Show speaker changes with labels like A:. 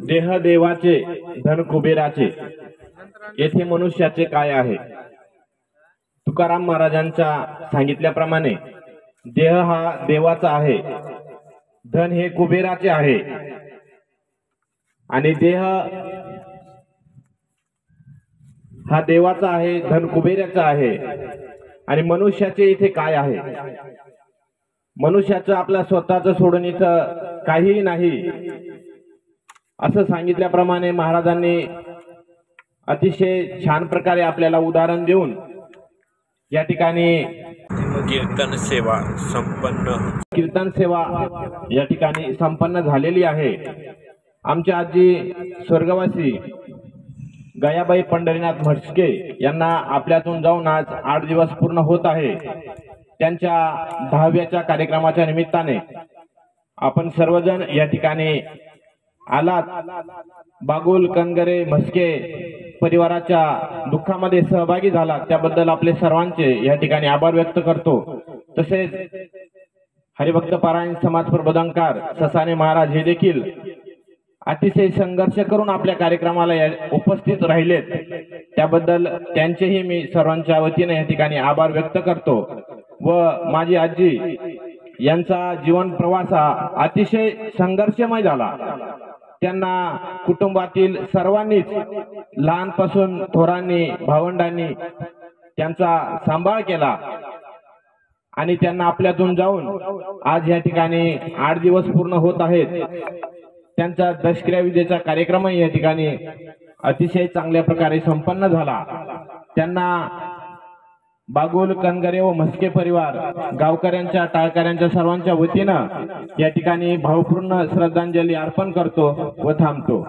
A: देह देवाचे धन कुबेराचे, येथे मनुष्याचे काय आहे। तुकाराम महाराजांच्या सांगितल्याप्रमाणे देह हा देवाचा आहे, धन हे कुबेराचे आहे आणि देह हा देवाचा आहे, धन कुबेराचा आहे। आणि मनुष्याचे इथे काय आहे। मनुष्याचं आपल्या स्वतःचं सोडून इथं काहीही नाही असं सांगितल्याप्रमाणे महाराजांनी अतिशय छान प्रकारे आपल्याला उदाहरण देऊन या ठिकाणी
B: कीर्तन सेवा
A: या ठिकाणी संपन्न झालेली आहे। आमच्या आजी स्वर्गवासी गयाबाई पंढरीनाथ म्हस्के यांना आपल्यातून जाऊन आज 8 दिवस पूर्ण होत आहे। त्यांच्या 10व्या कार्यक्रमाच्या निमित्ताने आपण सर्वजण या ठिकाणी आलात। बागुल कनगरे म्हस्के परिवाराच्या दुःखामध्ये सहभागी झाला त्याबद्दल आपले सर्वांचे या ठिकाणी आभार व्यक्त करतो। तसेच हरिभक्त पारायण समाज प्रबोधनकार ससाने महाराज हे देखील अतिशय संघर्ष करून आपल्या कार्यक्रमाला उपस्थित राहिलेत, त्याबद्दल त्यांचेही मी सर्वांच्या वतीने या ठिकाणी आभार व्यक्त करतो। व माझी आजी यांचा जीवन प्रवास अतिशय संघर्षमय झाला। त्यांना कुटुंबातील सर्वांनीच लहानपासून थोरांनी भावंडांनी त्यांचा सांभाळ केला आणि त्यांना आपल्यातून जाऊन आज या ठिकाणी 8 दिवस पूर्ण होत आहेत। त्यांचा दशक्रिया विधेचा कार्यक्रम या ठिकाणी अतिशय चांगल्या प्रकारे संपन्न झाला। त्यांना बागुल कनगरे व म्हस्के परिवार गावकऱ्यांच्या टाळकऱ्यांच्या सर्वांच्या वतीनं या ठिकाणी भावपूर्ण श्रद्धांजली अर्पण करतो व थांबतो।